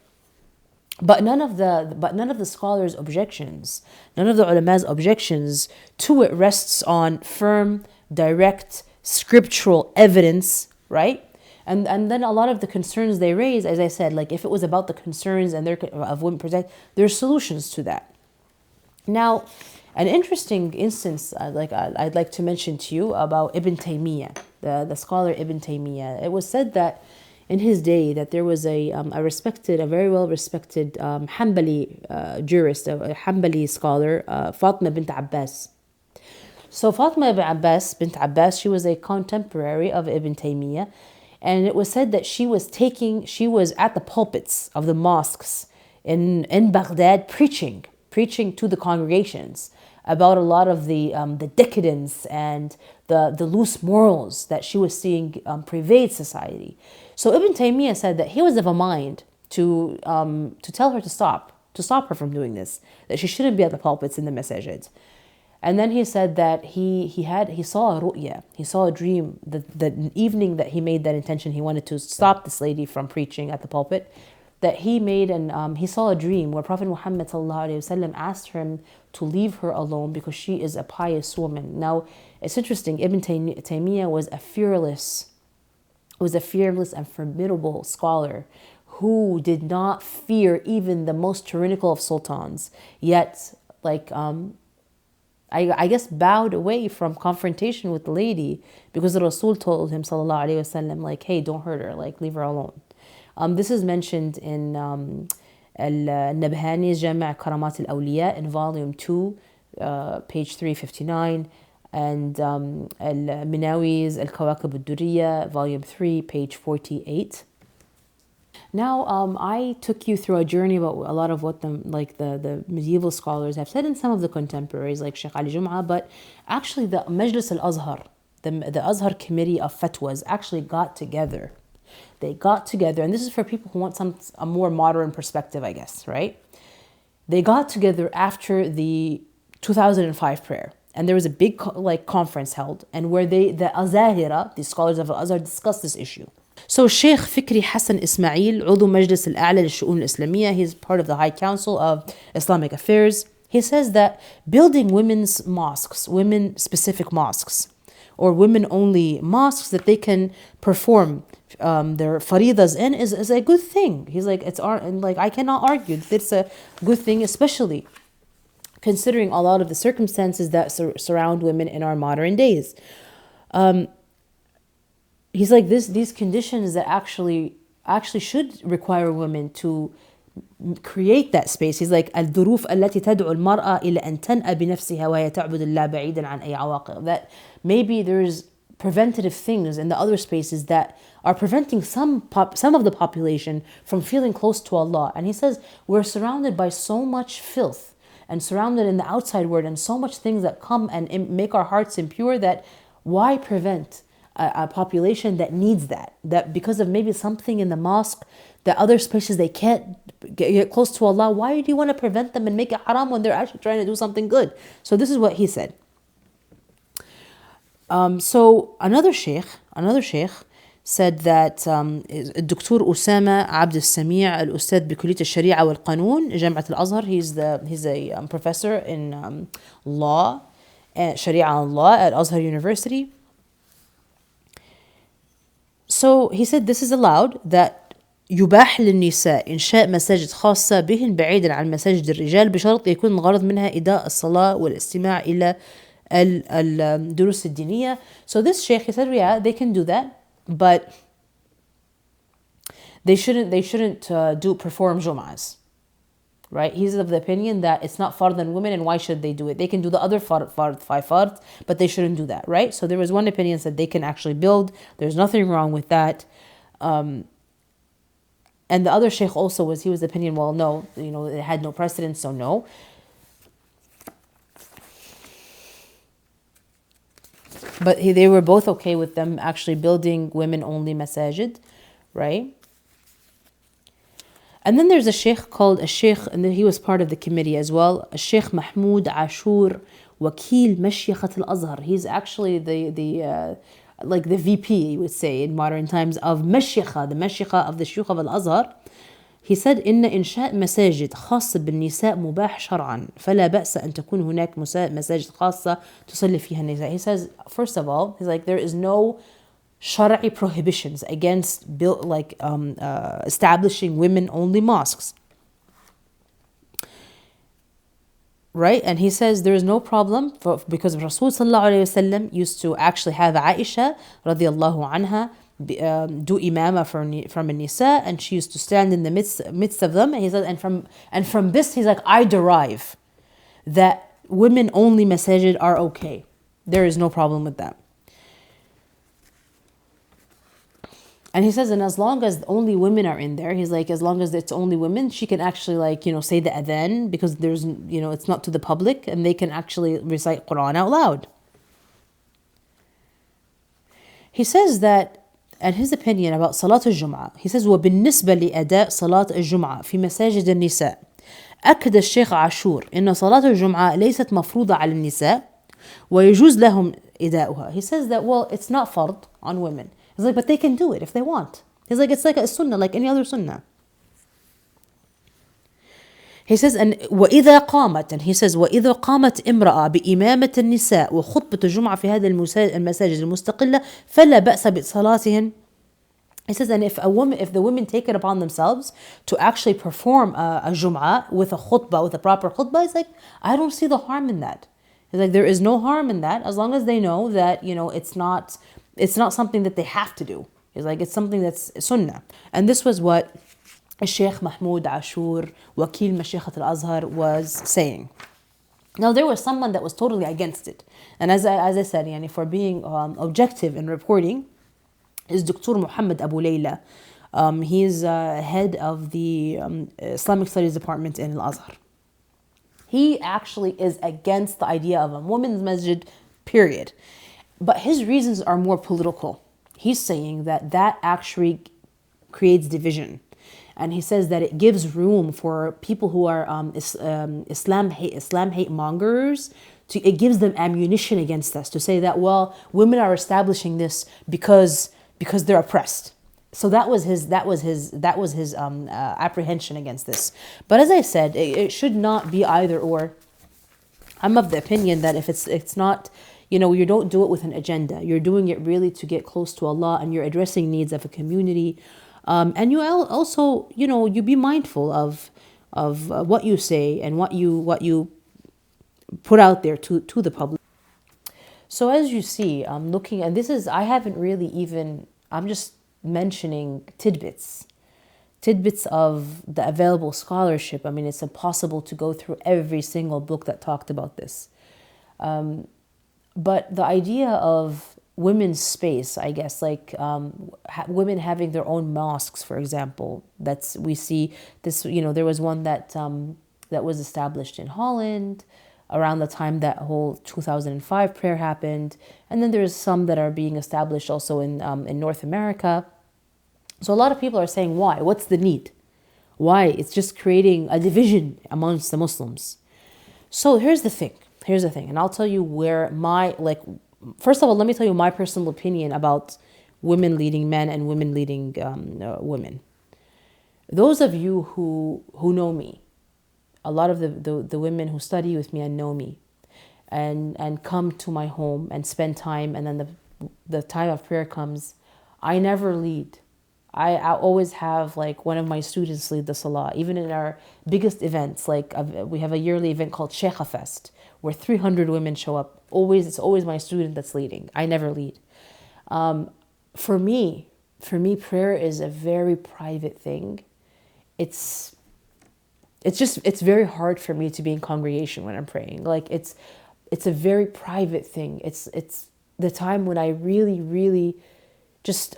But none of the scholars' objections, none of the ulama's objections to it rests on firm, direct, scriptural evidence, right? And then a lot of the concerns they raise, as I said, like if it was about the concerns and of women protect, there's solutions to that. Now, an interesting instance I'd like to mention to you about Ibn Taymiyyah, the scholar Ibn Taymiyyah. It was said that in his day that there was a very well respected Hanbali jurist, a Hanbali scholar, Fatima bint Abbas. So Fatima bint Abbas, she was a contemporary of Ibn Taymiyyah, and it was said that she was at the pulpits of the mosques in Baghdad preaching to the congregations about a lot of the decadence and the loose morals that she was seeing pervade society. So Ibn Taymiyyah said that he was of a mind to tell her to stop her from doing this, that she shouldn't be at the pulpits in the masajid. And then he said that he saw a ru'ya, he saw a dream, the evening that he made that intention, he wanted to stop this lady from preaching at the pulpit, that he made he saw a dream where Prophet Muhammad ﷺ asked him to leave her alone because she is a pious woman. Now, it's interesting, Ibn Taymiyyah was a fearless and formidable scholar who did not fear even the most tyrannical of sultans, yet I guess bowed away from confrontation with the lady because the Rasul told him sallallahu alaihi wasallam, like, hey, don't hurt her, like leave her alone. This is mentioned in Al-Nabhani's Jami' Karamat al-Awliya in volume 2, page 359, and Al-Minawi's Al-Kawakib al-Durriya, volume 3, page 48. Now, I took you through a journey about a lot of what the medieval scholars have said, and some of the contemporaries like Shaykh Ali Jumu'ah, but actually the Majlis al-Azhar, the Azhar committee of fatwas actually got together. They got together, and this is for people who want a more modern perspective, I guess, right? They got together after the 2005 prayer, and there was a big conference held, and where the Azahira, the scholars of Al-Azhar, discussed this issue. So Sheikh Fikri Hassan Ismail, عضو مجلس الأعلى للشؤون الإسلامية, he's part of the High Council of Islamic Affairs. He says that building women's mosques, women-specific mosques, or women-only mosques that they can perform their faridas in is a good thing. He's like, I cannot argue that it's a good thing, especially considering a lot of the circumstances that surround women in our modern days. He's like, these conditions that actually actually should require women to create that space. He's like الظروف التي تدعو المرأة إلى أن تنأى بنفسها وهي تعبد الله بعيدا عن أي عواقب. That maybe there's preventative things in the other spaces that are preventing some of the population from feeling close to Allah. And he says we're surrounded by so much filth and surrounded in the outside world and so much things that come and make our hearts impure, that why prevent a population that needs that because of maybe something in the mosque, that other spaces they can't get close to Allah. Why do you want to prevent them and make it haram when they're actually trying to do something good? So this is what he said. So another sheikh said that Dr. Usama Abd al-Sami' al-Ustad بكلية الشريعة والقانون جامعة الأزهر. He's a professor in law, Sharia and law at Azhar University. So he said this is allowed, that يباح للنساء إنشاء مساجد خاصة بهن بعيدا عن مساجد الرجال بشرط يكون الغرض منها إداء الصلاة والاستماع إلى الدروس الدينية. So this sheikh, he said, yeah, they can do that, but they shouldn't perform Jumu'ahs. Right? He's of the opinion that it's not fard on women, and why should they do it? They can do the other five fard, but they shouldn't do that, right? So there was one opinion that they can actually build. There's nothing wrong with that. And the other sheikh also was the opinion, well, no, it had no precedence, so no. But they were both okay with them actually building women-only masajid, right? And then there's a sheikh called a sheikh, and then he was part of the committee as well, a Sheikh Mahmoud Ashur Wakil Mashyikhat al-Azhar. He's actually the like the VP, you would say, in modern times of Mashyikha, the Mashyikha of the Shuyukh of al-Azhar. He said إن إنشاء مساجد خاصة بالنساء مباح شرعا فلا بأس أن تكون هناك مساجد خاصة تصلي فيها النساء. He says, first of all, he's like, there is no shara'i prohibitions against establishing women-only mosques. Right? And he says there is no problem because Rasul sallallahu alayhi wasallam used to actually have Aisha radiallahu anha do imama from an-nisa, and she used to stand in the midst of them. And he said, and from this, he's like, I derive that women-only masajid are okay. There is no problem with that. And he says, and as long as only women are in there, he's like, as long as it's only women, she can actually say the adhan, because there's, it's not to the public, and they can actually recite Quran out loud. He says that, and his opinion about Salat al-Jum'ah, he says, وبالنسبة لأداء صلاة الجمعة في مساجد النساء أكد الشيخ عاشور إن صلاة الجمعة ليست مفروضة على النساء ويجوز لهم إداؤها. He says that, well, it's not fard on women. He's like, but they can do it if they want. He's like, it's like a sunnah, like any other sunnah. He says, and وإذا قامت, and he says, وإذا قامت امرأة بإمامة النساء وخطبة الجمعة في هذه المساجد المستقلة فلا بأس بصلاتهن. He says, and if the women take it upon themselves to actually perform a Jum'ah with a khutbah, with a proper khutbah, he's like, I don't see the harm in that. He's like, there is no harm in that as long as they know that, it's not something that they have to do. He's like, it's something that's sunnah. And this was what Sheikh Mahmoud Ashur, Wakil Mashyikhat al-Azhar, was saying. Now, there was someone that was totally against it. And as I said, for being objective in reporting, is Dr. Muhammad Abu Layla. He is head of the Islamic Studies Department in Al-Azhar. He actually is against the idea of a women's masjid, period. But his reasons are more political. He's saying that actually creates division. And he says that it gives room for people who are Islam hate mongers. It gives them ammunition against us to say that, well, women are establishing this because they're oppressed. So that was his apprehension against this. But as I said, it should not be either or. I'm of the opinion that if it's not, you don't do it with an agenda. You're doing it really to get close to Allah, and you're addressing needs of a community. And you also, you be mindful of what you say and what you put out there to the public. So as you see, I'm looking, and I haven't really even, I'm just mentioning tidbits of the available scholarship. I mean, it's impossible to go through every single book that talked about this. But the idea of women's space, I guess, like women having their own mosques, for example, we see this, there was one that was established in Holland around the time that whole 2005 prayer happened. And then there's some that are being established also in North America. So a lot of people are saying, why? What's the need? Why? It's just creating a division amongst the Muslims. So here's the thing. And I'll tell you where first of all, let me tell you my personal opinion about women leading men and women leading women. Those of you who know me, a lot of the women who study with me and know me, and come to my home and spend time, and then the time of prayer comes, I never lead. I always have like one of my students lead the Salah. Even in our biggest events, like we have a yearly event called Shaykha Fest, where 300 women show up. It's always my student that's leading. I never lead. For me, prayer is a very private thing. It's very hard for me to be in congregation when I'm praying. Like it's a very private thing. It's the time when I really, really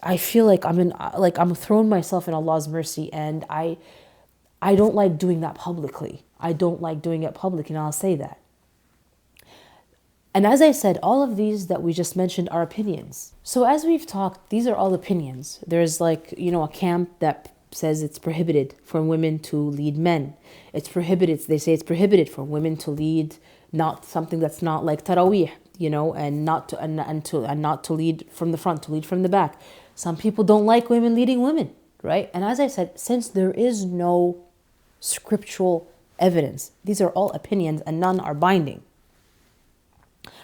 I feel like I'm throwing myself in Allah's mercy, and I don't like doing that publicly. I don't like doing it publicly, and I'll say that. And as I said, all of these that we just mentioned are opinions. So as we've talked, these are all opinions. There's a camp that says it's prohibited for women to lead men. They say it's prohibited for women to lead not something that's not like Taraweeh, and not to lead from the front, to lead from the back. Some people don't like women leading women, right? And as I said, since there is no scriptural evidence, these are all opinions and none are binding.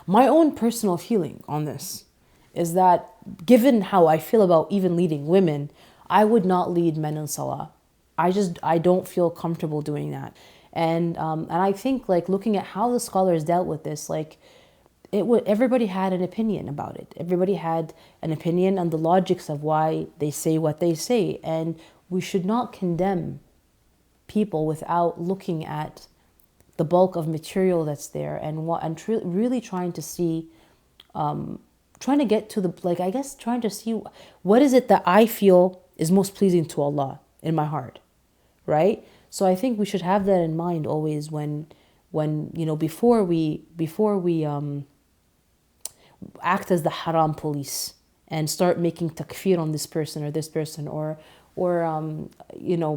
My own personal feeling on this is that given how I feel about even leading women, I would not lead men in Salah. I don't feel comfortable doing that. And I think looking at how the scholars dealt with this, everybody had an opinion about it. Everybody had an opinion on the logics of why they say what they say. And we should not condemn people without looking at the bulk of material that's there and really trying to see, trying to get to trying to see what is it that I feel is most pleasing to Allah in my heart, right? So I think we should have that in mind always when before we act as the haram police and start making takfir on this person or this person, or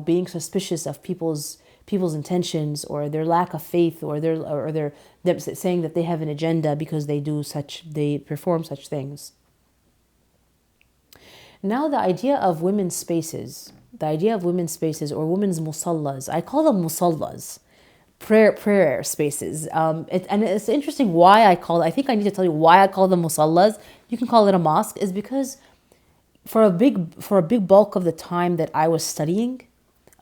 being suspicious of people's intentions or their lack of faith, or they're saying that they have an agenda because they perform such things. Now the idea of women's spaces or women's musallas, I call them musallas, prayer spaces. And it's interesting why I think I need to tell you why I call them musallas. You can call it a mosque, is because for a big bulk of the time that I was studying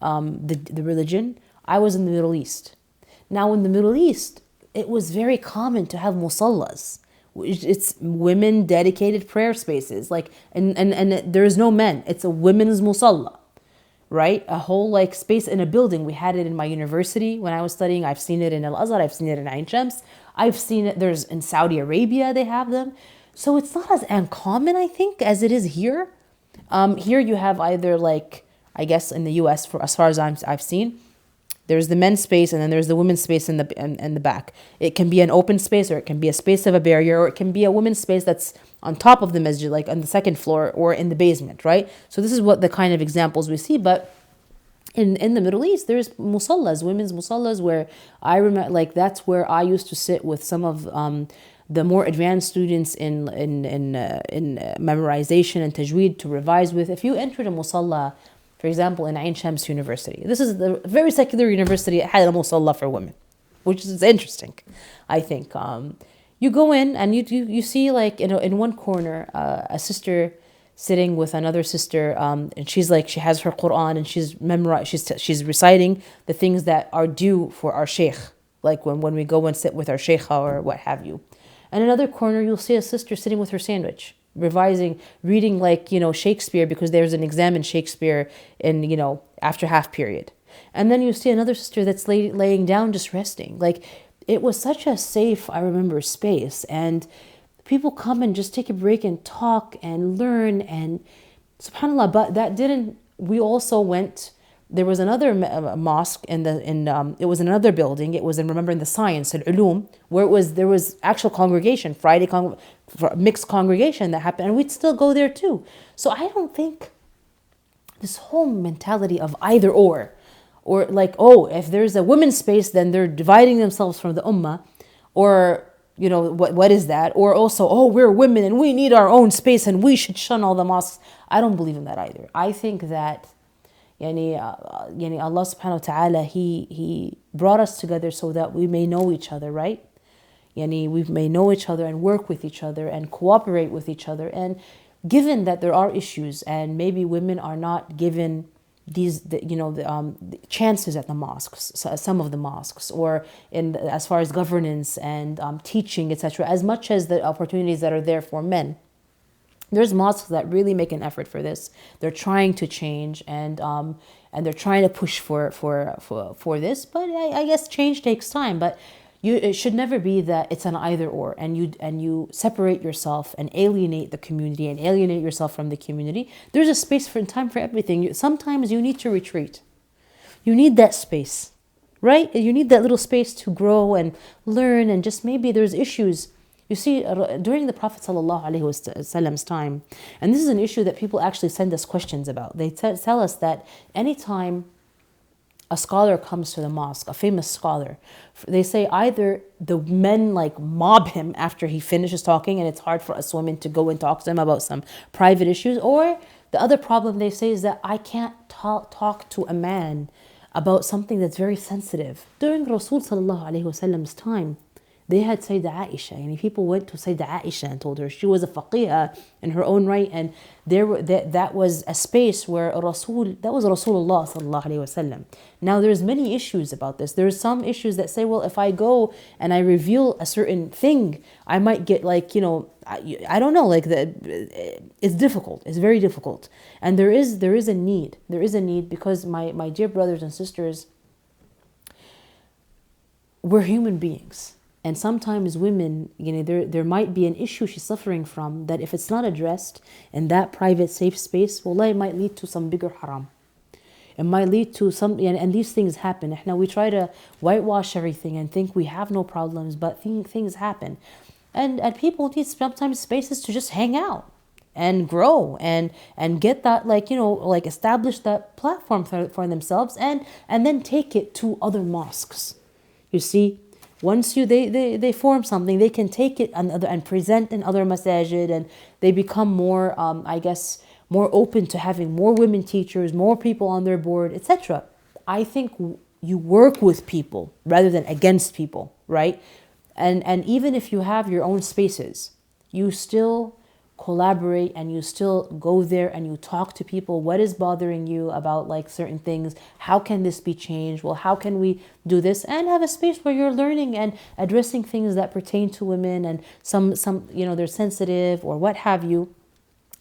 the religion, I was in the Middle East. Now in the Middle East, it was very common to have musallas. It's women dedicated prayer spaces, and there is no men. It's a women's musalla, right? A whole space in a building. We had it in my university when I was studying. I've seen it in Al-Azhar. I've seen it in Ain Shams. I've seen it. There's in Saudi Arabia. They have them. So it's not as uncommon, I think, as it is here. Here you have either I guess in the U.S. as far as I've seen, there's the men's space and then there's the women's space in the back. It can be an open space, or it can be a space of a barrier, or it can be a women's space that's on top of the masjid, like on the second floor or in the basement, right? So this is what the kind of examples we see. But in the Middle East, there's musallas, women's musallas, where I remember that's where I used to sit with some of the more advanced students in memorization and tajweed to revise with. If you entered a musalla, for example, in Ain Shams University, this is a very secular university, it had a musalla for women, which is interesting, I think. You go in and you see in one corner a sister sitting with another sister, and she has her Quran and she's reciting the things that are due for our sheikh, like when we go and sit with our sheikha or what have you. And another corner, you'll see a sister sitting with her sandwich, reading like, Shakespeare because there's an exam in Shakespeare in, after half period. And then you see another sister that's laying down, just resting. Like, it was such a safe, I remember, space. And people come and just take a break and talk and learn. And subhanAllah, but that didn't, we also went, there was another mosque it was in another building. It was in the science, al-ulum, where there was actual congregation, mixed congregation that happened. And we'd still go there too. So I don't think this whole mentality of either or like, oh, if there's a women's space, then they're dividing themselves from the ummah, or, what is that? Or also, oh, we're women and we need our own space and we should shun all the mosques. I don't believe in that either. I think that, Allah subhanahu wa ta'ala, He brought us together so that we may know each other, right? We may know each other and work with each other and cooperate with each other. And given that there are issues and maybe women are not given the chances at the mosques, some of the mosques, or as far as governance and teaching, etc., as much as the opportunities that are there for men. There's mosques that really make an effort for this. They're trying to change and they're trying to push for this. But I guess change takes time. But it should never be that it's an either or, and you separate yourself and alienate the community and alienate yourself from the community. There's a space and time for everything. Sometimes you need to retreat. You need that space, right? You need that little space to grow and learn, and just maybe there's issues. You see, during the Prophet ﷺ's time, and this is an issue that people actually send us questions about. They tell us that anytime a scholar comes to the mosque, a famous scholar, they say either the men like mob him after he finishes talking and it's hard for us women to go and talk to him about some private issues, or the other problem they say is that I can't talk to a man about something that's very sensitive. During Rasul ﷺ's time, they had Sayyidah Aisha, and people went to Sayyidah Aisha and told her she was a faqihah in her own right, and that was a space where that was Rasulullah sallallahu alaihi wasallam. Now there's many issues about this. There's some issues that say, well, if I go and I reveal a certain thing, I might get like, I don't know, like it's difficult. It's very difficult, and there is a need. There is a need because my dear brothers and sisters, we're human beings. And sometimes women, there might be an issue she's suffering from that if it's not addressed in that private, safe space, wallah, it might lead to some bigger haram. It might lead to some, and these things happen. Now we try to whitewash everything and think we have no problems, but things happen. And people need sometimes spaces to just hang out and grow and get that, establish that platform for themselves and then take it to other mosques. You see? Once they form something, they can take it and present in other masajid, and they become more, more open to having more women teachers, more people on their board, etc. I think you work with people rather than against people, right? And even if you have your own spaces, you still collaborate and you still go there and you talk to people. What is bothering you about certain things? How can this be changed? Well, how can we do this? And have a space where you're learning and addressing things that pertain to women, and some they're sensitive or what have you,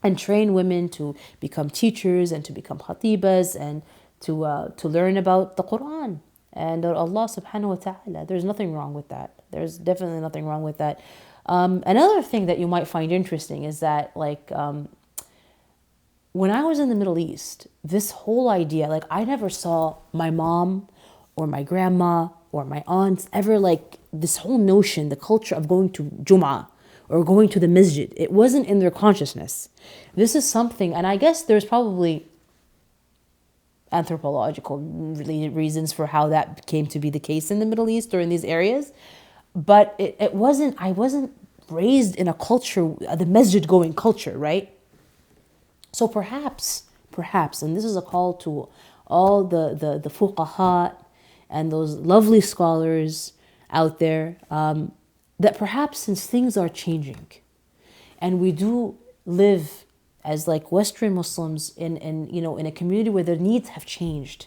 and train women to become teachers and to become khatibas and to learn about the Quran and Allah subhanahu wa ta'ala. There's nothing wrong with that. There's definitely nothing wrong with that. Another thing that you might find interesting is that when I was in the Middle East, this whole idea, I never saw my mom or my grandma or my aunts ever this whole notion, the culture of going to Jumu'ah or going to the masjid. It wasn't in their consciousness. This is something, and I guess there's probably anthropological reasons for how that came to be the case in the Middle East or in these areas. But I wasn't raised in a culture, the masjid going culture, right? So perhaps, and this is a call to all the fuqaha and those lovely scholars out there, that perhaps since things are changing and we do live as Western Muslims in a community where the needs have changed,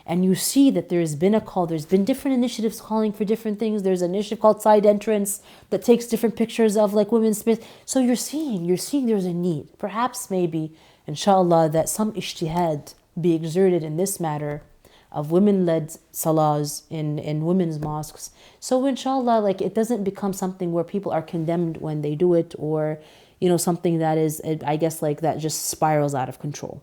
and you see that there's been a call, there's been different initiatives calling for different things. There's an initiative called Side Entrance that takes different pictures of like women's space. So you're seeing there's a need. Perhaps maybe, inshallah, that some ijtihad be exerted in this matter of women-led salahs in women's mosques. So inshallah, like it doesn't become something where people are condemned when they do it, or something that is, I guess, like that just spirals out of control.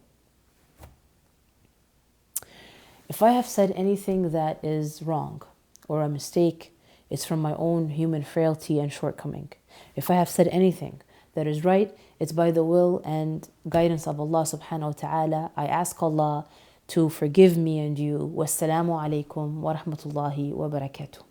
If I have said anything that is wrong or a mistake, it's from my own human frailty and shortcoming. If I have said anything that is right, it's by the will and guidance of Allah subhanahu wa ta'ala. I ask Allah to forgive me and you. Wassalamu alaikum wa rahmatullahi wa barakatuh.